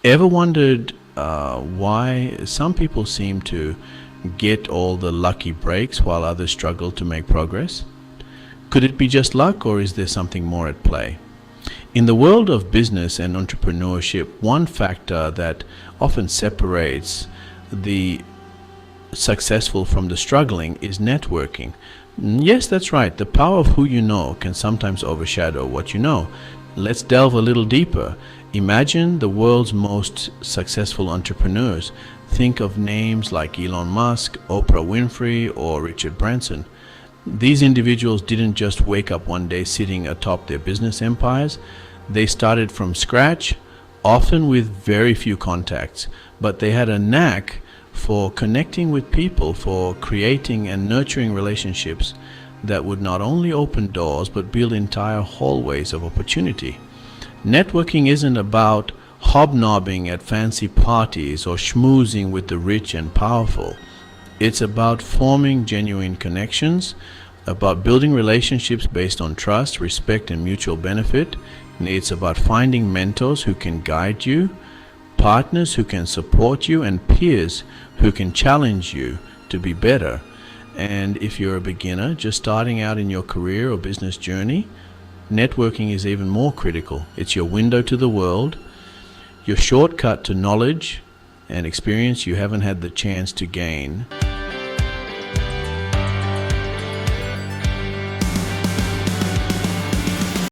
Ever wondered why some people seem to get all the lucky breaks while others struggle to make progress? Could it be just luck, or is there something more at play? In the world of business and entrepreneurship, one factor that often separates the successful from the struggling is networking. Yes, that's right. The power of who you know can sometimes overshadow what you know. Let's delve a little deeper. Imagine the world's most successful entrepreneurs. Think of names like Elon Musk, Oprah Winfrey, or Richard Branson. These individuals didn't just wake up one day sitting atop their business empires. They started from scratch, often with very few contacts, but they had a knack for connecting with people, for creating and nurturing relationships that would not only open doors but build entire hallways of opportunity. Networking isn't about hobnobbing at fancy parties or schmoozing with the rich and powerful. It's about forming genuine connections, about building relationships based on trust, respect, and mutual benefit. It's about finding mentors who can guide you, partners who can support you, and peers who can challenge you to be better. And if you're a beginner just starting out in your career or business journey, networking is even more critical. It's your window to the world, your shortcut to knowledge and experience you haven't had the chance to gain.